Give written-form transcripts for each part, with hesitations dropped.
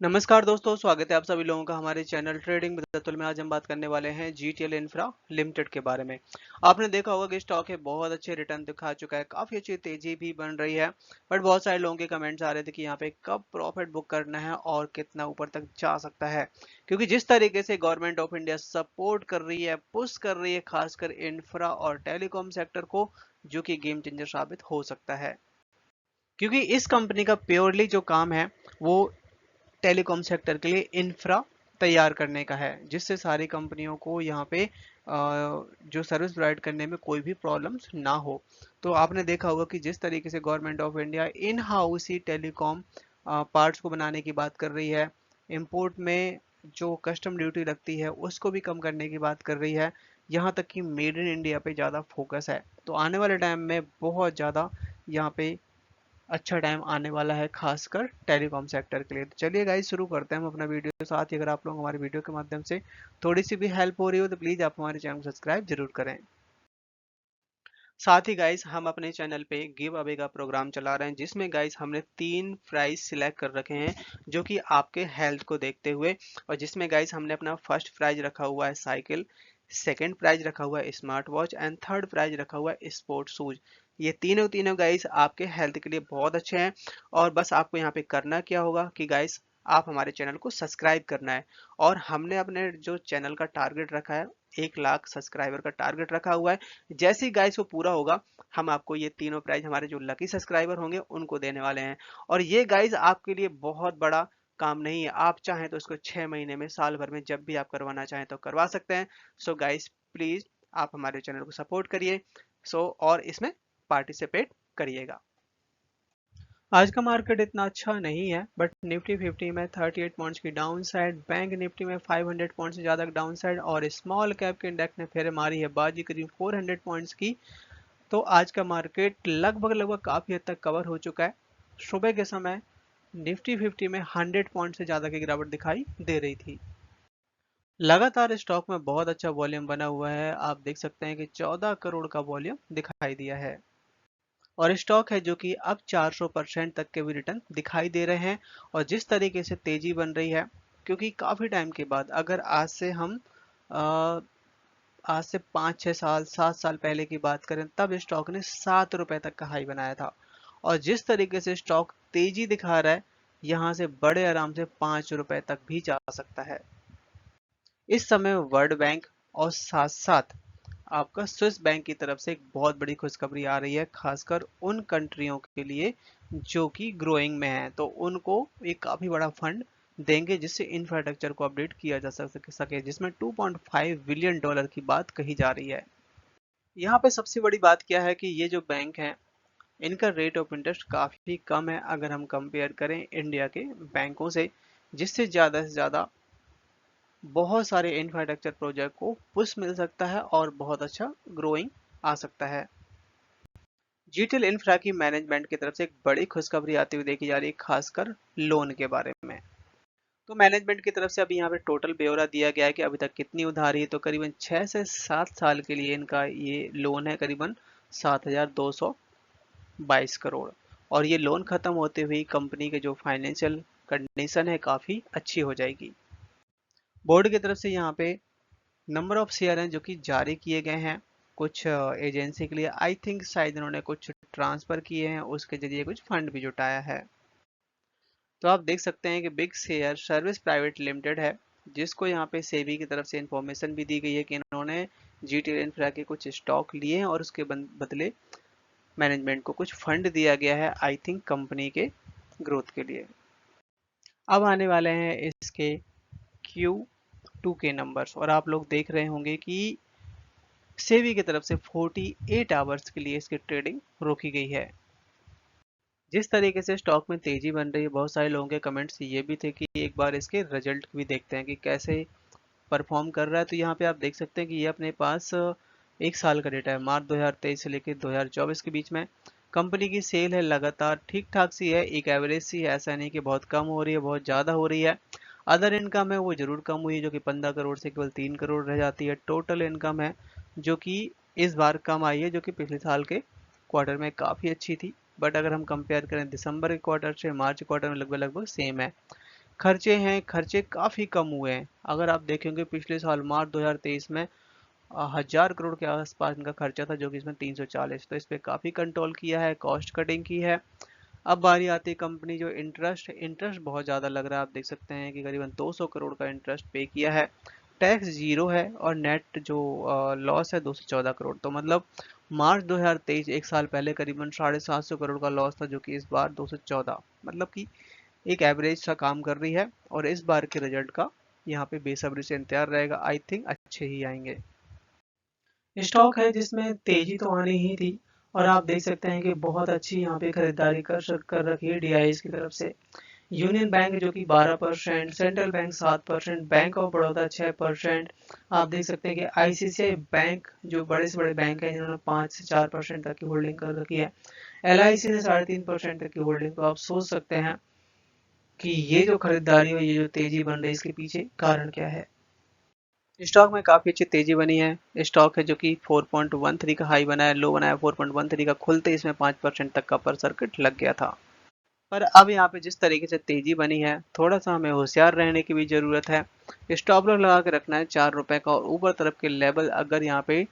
नमस्कार दोस्तों, स्वागत है आप सभी लोगों का हमारे चैनल ट्रेडिंग विद अतुल में। आज हम बात करने वाले हैं जीटीएल इंफ्रा लिमिटेड के बारे में। आपने देखा होगा कि स्टॉक है बहुत अच्छे रिटर्न दिखा चुका है, काफी अच्छी तेजी भी बन रही है। बट बहुत सारे लोगों के कमेंट्स आ रहे थे कि यहाँ पे कब प्रॉफिट बुक करना है और कितना ऊपर तक जा सकता है, क्योंकि जिस तरीके से गवर्नमेंट ऑफ इंडिया सपोर्ट कर रही है, पुश कर रही है खासकर इंफ्रा और टेलीकॉम सेक्टर को, जो कि गेम चेंजर साबित हो सकता है। क्योंकि इस कंपनी का प्योरली जो काम है वो टेलीकॉम सेक्टर के लिए इंफ्रा तैयार करने का है, जिससे सारी कंपनियों को यहाँ पे जो सर्विस प्रोवाइड करने में कोई भी प्रॉब्लम्स ना हो। तो आपने देखा होगा कि जिस तरीके से government of India in house he telecom parts को बनाने की बात कर रही है, इंपोर्ट में जो कस्टम ड्यूटी लगती है उसको भी कम करने की बात कर रही है, यहाँ तक कि मेड इन इंडिया पे ज़्यादा फोकस है। तो आने वाले टाइम में बहुत ज़्यादा यहाँ पे अच्छा टाइम आने वाला है, खासकर टेलीकॉम सेक्टर के लिए। तो चलिए गाइस, शुरू करते हैं हम अपना वीडियो। साथ ही अगर आप लोग हमारे वीडियो के माध्यम से थोड़ी सी भी हेल्प हो रही हो तो प्लीज आप हमारे चैनल को सब्सक्राइब जरूर करें। साथ ही गाइस, हम अपने चैनल पे गिव अवे का प्रोग्राम चला रहे हैं, जिसमें गाइस हमने 3 प्राइज सिलेक्ट कर रखे हैं जो कि आपके हेल्थ को देखते हुए। और जिसमें गाइस हमने अपना फर्स्ट प्राइज रखा हुआ है साइकिल, सेकंड प्राइज रखा हुआ है smart watch and third prize रखा हुआ है स्पोर्ट शूज। ये तीनों तीनों गाइस आपके हेल्थ के लिए बहुत अच्छे हैं। और बस आपको यहाँ पे करना क्या होगा कि गाइस, आप हमारे चैनल को सब्सक्राइब करना है। और हमने अपने जो चैनल का टारगेट रखा है, 1 लाख सब्सक्राइबर का टारगेट रखा हुआ है। जैसे ही गाइस वो पूरा होगा, हम आपको ये तीनों प्राइज हमारे जो लकी सब्सक्राइबर होंगे उनको देने वाले हैं। और ये गाइस आपके लिए बहुत बड़ा काम नहीं है, आप चाहें तो इसको 6 महीने में, साल भर में, जब भी आप करवाना चाहें तो करवा सकते हैं। सो गाइस, प्लीज आप हमारे चैनल को सपोर्ट करिए। और इसमें पार्टिसिपेट करिएगा। आज का मार्केट इतना अच्छा नहीं है, बट निफ्टी 50 में 38 पॉइंट्स की डाउन साइड, बैंक निफ्टी में 500 पॉइंट्स से ज़्यादा डाउन साइड, और स्मॉल कैप के इंडेक्स ने फिर मारी है बाजी करीब 400 पॉइंट्स की। तो आज का मार्केट लगभग लगभग काफ़ी हद तक कवर हो चुका है। सुबह के समय निफ्टी 50 में 100 पॉइंट से ज़्यादा की गिरावट दिखाई दे रही थी। लगातार स्टॉक में बहुत अच्छा वॉल्यूम बना हुआ है, आप देख सकते हैं कि 14 करोड़ का वॉल्यूम दिखाई दिया है। और स्टॉक है जो कि अब 400% तक के भी रिटर्न दिखाई दे रहे हैं। और जिस तरीके से तेजी बन रही है, क्योंकि काफ़ी टाइम के बाद, अगर आज से हम अ, आज से 5-6 साल 7 साल पहले की बात करें, तब स्टॉक ने 7 रुपए तक का हाई बनाया था। और जिस तरीके से स्टॉक तेजी दिखा रहा है, यहाँ से बड़े आराम से 5 रुपए तक भी जा सकता है। इस समय वर्ल्ड बैंक और साथ साथ आपका स्विस बैंक की तरफ से एक बहुत बड़ी खुशखबरी आ रही है, खासकर उन कंट्रियों के लिए जो कि ग्रोइंग में है। तो उनको एक काफी बड़ा फंड देंगे, जिससे इंफ्रास्ट्रक्चर को अपडेट किया जा सके, जिसमें $2.5 बिलियन की बात कही जा रही है। यहाँ पे सबसे बड़ी बात क्या है कि ये जो बैंक है, इनका रेट ऑफ इंटरेस्ट काफी कम है अगर हम कंपेयर करें इंडिया के बैंकों से, जिससे ज्यादा से ज्यादा बहुत सारे इंफ्रास्ट्रक्चर प्रोजेक्ट को पुश मिल सकता है और बहुत अच्छा ग्रोइंग आ सकता है। जीटीएल इंफ्रा की मैनेजमेंट की तरफ से एक बड़ी खुशखबरी आती हुई देखी जा रही है, खासकर लोन के बारे में। तो मैनेजमेंट की तरफ से अभी यहाँ पे टोटल ब्यौरा दिया गया है कि अभी तक कितनी उधारी है। तो करीबन 6 से 7 साल के लिए इनका ये लोन है, करीबन 7,222 करोड़। और ये लोन खत्म होते हुए कंपनी के जो फाइनेंशियल कंडीशन है काफ़ी अच्छी हो जाएगी। बोर्ड की तरफ से यहाँ पे नंबर ऑफ शेयर हैं जो कि जारी किए गए हैं कुछ एजेंसी के लिए। आई थिंक शायद इन्होंने कुछ ट्रांसफर किए हैं, उसके जरिए कुछ फंड भी जुटाया है। तो आप देख सकते हैं कि big share service private limited है, जिसको यहाँ पे सेबी की तरफ से इंफॉर्मेशन भी दी गई है कि इन्होंने जीटीएल इंफ्रा के कुछ स्टॉक लिए हैं और उसके बदले मैनेजमेंट को कुछ फंड दिया गया है, आई थिंक कंपनी के ग्रोथ के लिए। अब आने वाले हैं इसके Q2 के नंबर्स, और आप लोग देख रहे होंगे कि सेबी की तरफ से 48 आवर्स के लिए इसकी ट्रेडिंग रोकी गई है। जिस तरीके से स्टॉक में तेजी बन रही है, बहुत सारे लोगों के कमेंट्स ये भी थे कि एक बार इसके रिजल्ट भी देखते हैं कि कैसे परफॉर्म कर रहा है। तो यहाँ पे आप देख सकते हैं कि ये अपने पास 1 साल का डेटा है, मार्च 2023 से लेकर 2024 के बीच में। कंपनी की सेल है लगातार ठीक ठाक सी है, एक एवरेज सी है, ऐसा नहीं कि बहुत कम हो रही है बहुत ज़्यादा हो रही है। अदर इनकम है वो जरूर कम हुई है, जो कि 15 करोड़ से केवल 3 करोड़ रह जाती है। टोटल इनकम है जो कि इस बार कम आई है, जो कि पिछले साल के क्वार्टर में काफ़ी अच्छी थी। बट अगर हम कंपेयर करें दिसंबर के क्वार्टर से मार्च क्वार्टर में, लगभग लगभग सेम है। खर्चे हैं, खर्चे काफ़ी कम हुए हैं। अगर आप देखेंगे पिछले साल मार्च 2023 में 1000 करोड़ के आसपास इनका खर्चा था, जो कि इसमें 340, तो इस पे काफ़ी कंट्रोल किया है, कॉस्ट कटिंग की है। अब बारी आती है कंपनी जो इंटरेस्ट बहुत ज़्यादा लग रहा है। आप देख सकते हैं कि करीबन 200 करोड़ का इंटरेस्ट पे किया है, टैक्स जीरो है और नेट जो लॉस है 214 करोड़। तो मतलब मार्च 2023 एक साल पहले करीबन 750 करोड़ का लॉस था, जो कि इस बार 214, मतलब कि एक एवरेज सा काम कर रही है। और इस बार के रिजल्ट का यहाँ पे बेसब्री से इंतजार रहेगा, आई थिंक अच्छे ही आएंगे। स्टॉक है जिसमें तेजी तो आनी ही थी, और आप देख सकते हैं कि बहुत अच्छी यहाँ पे खरीदारी कर रखी है डीआईएस की तरफ से। यूनियन बैंक जो कि 12%, central bank 7%, bank of Baroda 6%। आप देख सकते हैं कि आईसीआईसीआई बैंक जो बड़े से बड़े बैंक हैं जिन्होंने 5 से 4% तक की होल्डिंग कर रखी है। एलआईसी ने 3.5% तक की होल्डिंग। तो आप सोच सकते हैं कि ये जो खरीदारी है, ये जो तेजी बन रही है, इसके पीछे कारण क्या है। स्टॉक में काफी अच्छी तेजी बनी है। स्टॉक है जो कि 4.13 का हाई बना है, लो बना है 4.13 का, खुलते इसमें 5% तक का अपर सर्किट लग गया था। पर अब यहाँ पे जिस तरीके से तेजी बनी है, थोड़ा सा हमें होशियार रहने की भी जरूरत है। स्टॉप लॉस लगा के रखना है 4 रुपए का, और ऊपर तरफ के लेवल अगर यहाँ पे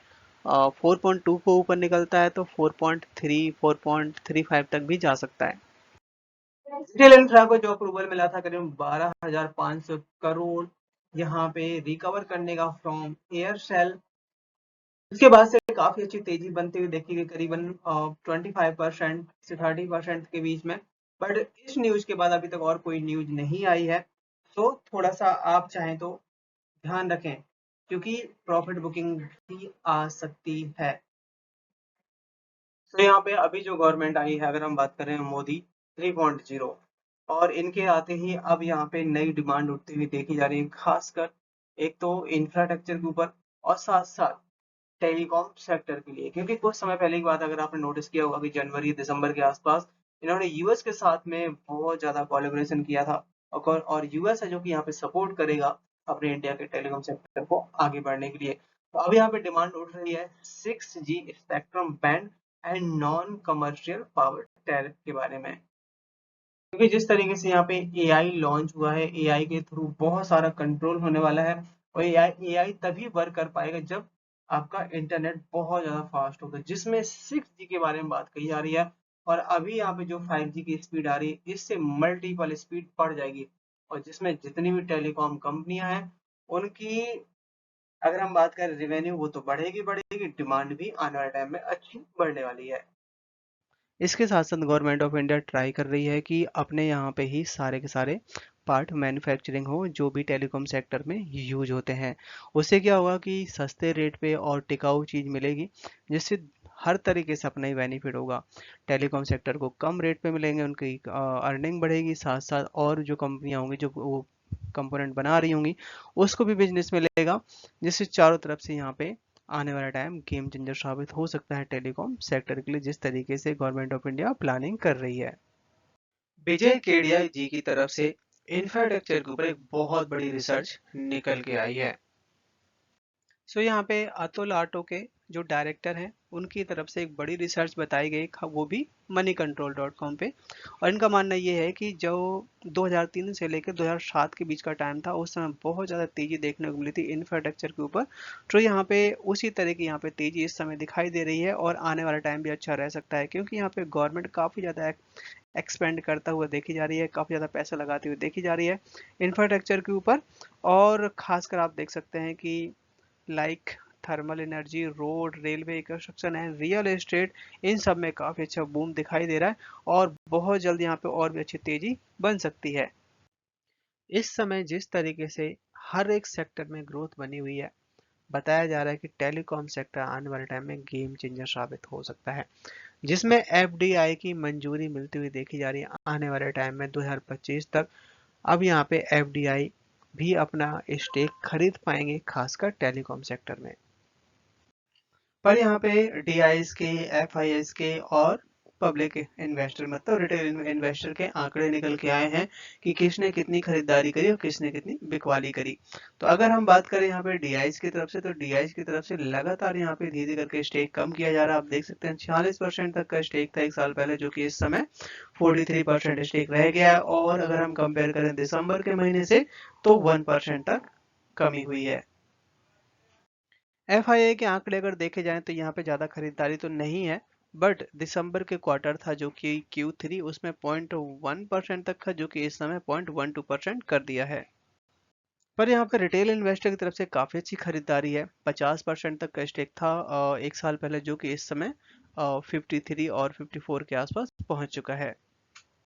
4.2 को ऊपर निकलता है तो 4.3 4.35 तक भी जा सकता है। रिटेल इंफ्रा को जो अप्रूवल मिला था करीब 12,500 करोड़ यहाँ पे रिकवर करने का फ्रॉम एयरसेल, उसके बाद से काफी अच्छी तेजी बनती हुई देखी गई करीबन 25% से 30% के बीच में। बट इस न्यूज के बाद अभी तक और कोई न्यूज नहीं आई है, तो थोड़ा सा आप चाहें तो ध्यान रखें, क्योंकि प्रॉफिट बुकिंग भी आ सकती है। तो यहाँ पे अभी जो गवर्नमेंट आई है, अगर हम बात करें मोदी 3.0, और इनके आते ही अब यहाँ पे नई डिमांड उठती हुई देखी जा रही है, खासकर एक तो इंफ्रास्ट्रक्चर के ऊपर और साथ साथ टेलीकॉम सेक्टर के लिए। क्योंकि कुछ समय पहले की बात अगर आपने नोटिस किया होगा कि जनवरी दिसंबर के आसपास इन्होंने यूएस के साथ में बहुत ज्यादा कोलैबोरेशन किया था, और यूएस है जो कि यहाँ पे सपोर्ट करेगा अपने इंडिया के टेलीकॉम सेक्टर को आगे बढ़ने के लिए। तो अब यहाँ पे डिमांड उठ रही है 6G spectrum band and non commercial power tariff के बारे में। क्योंकि जिस तरीके से यहाँ पे एआई लॉन्च हुआ है, एआई के थ्रू बहुत सारा कंट्रोल होने वाला है, और एआई तभी वर्क कर पाएगा जब आपका इंटरनेट बहुत ज्यादा फास्ट होगा, जिसमें 6G के बारे में बात कही जा रही है। और अभी यहाँ पे जो 5G की स्पीड आ रही है, इससे मल्टीपल स्पीड बढ़ जाएगी, और जिसमें जितनी भी टेलीकॉम कंपनियां हैं उनकी अगर हम बात करें रेवेन्यू, वो तो बढ़ेगी बढ़ेगी, डिमांड भी आने वाले टाइम में अच्छी बढ़ने वाली है। इसके साथ साथ गवर्नमेंट ऑफ इंडिया ट्राई कर रही है कि अपने यहाँ पे ही सारे के सारे पार्ट मैन्युफैक्चरिंग हो जो भी टेलीकॉम सेक्टर में यूज होते हैं। उससे क्या होगा कि सस्ते रेट पे और टिकाऊ चीज़ मिलेगी, जिससे हर तरीके से अपना ही बेनिफिट होगा। टेलीकॉम सेक्टर को कम रेट पे मिलेंगे, उनकी अर्निंग बढ़ेगी, साथ साथ और जो कंपनियां होंगी जो वो कंपोनेंट बना रही होंगी उसको भी बिजनेस मिलेगा, जिससे चारों तरफ से यहाँ पे आने वाला टाइम गेम चेंजर साबित हो सकता है टेलीकॉम सेक्टर के लिए, जिस तरीके से गवर्नमेंट ऑफ इंडिया प्लानिंग कर रही है। विजय केडिया जी की तरफ से इंफ्रास्ट्रक्चर के ऊपर एक बहुत बड़ी रिसर्च निकल के आई है। यहाँ पे अतुल आटो के जो डायरेक्टर हैं उनकी तरफ से एक बड़ी रिसर्च बताई गई, वो भी moneycontrol.com पे। और इनका मानना ये है कि जो 2003 से लेकर 2007 के बीच का टाइम था, उस समय बहुत ज़्यादा तेज़ी देखने को मिली थी इंफ्रास्ट्रक्चर के ऊपर। तो यहाँ पे उसी तरह की यहाँ पे तेज़ी इस समय दिखाई दे रही है, और आने वाला टाइम भी अच्छा रह सकता है, क्योंकि यहाँ पे गवर्नमेंट काफ़ी ज़्यादा एक्सपेंड करता हुआ देखी जा रही है, काफ़ी ज़्यादा पैसा लगाती हुई देखी जा रही है इंफ्रास्ट्रक्चर के ऊपर। और खासकर आप देख सकते हैं कि like thermal energy, road, railway, construction and real estate, इन सब में काफ़ी अच्छा बूम दिखाई दे रहा है, और बहुत जल्द यहाँ पे और भी अच्छी तेजी बन सकती है। इस समय जिस तरीके से हर एक सेक्टर में ग्रोथ बनी हुई है, बताया जा रहा है कि टेलीकॉम सेक्टर आने वाले टाइम में गेम चेंजर साबित हो सकता है, जिसमें एफडीआई की मंजूरी मिलती हुई देखी जा रही है आने वाले टाइम में 2025 तक। अब यहाँ पे एफडीआई भी अपना स्टेक खरीद पाएंगे, खासकर टेलीकॉम सेक्टर में। पर यहाँ पे डीआईएस के, एफआईएस के और पब्लिक इन्वेस्टर मतलब रिटेल इन्वेस्टर के आंकड़े निकल के आए हैं कि किसने कितनी खरीदारी करी और किसने कितनी बिकवाली करी। तो अगर हम बात करें यहाँ पे डीआईज की तरफ से, तो डीआईज की तरफ से लगातार यहाँ पे धीरे करके स्टेक कम किया जा रहा है। आप देख सकते हैं 46% तक का स्टेक था एक साल पहले, जो कि इस समय 43% स्टेक रह गया है। और अगर हम कंपेयर करें दिसंबर के महीने से, तो 1% तक कमी हुई है। एफआईआई के आंकड़े अगर देखे जाएं तो यहाँ पे ज़्यादा खरीदारी तो नहीं है, बट दिसंबर के क्वार्टर था जो कि Q3, उसमें 0.1% तक था, जो कि इस समय 0.12% कर दिया है। पर यहाँ पे रिटेल इन्वेस्टर की तरफ से काफ़ी अच्छी खरीदारी है। 50% तक का स्टेक था एक साल पहले, जो कि इस समय 53 और 54 के आसपास पहुंच चुका है।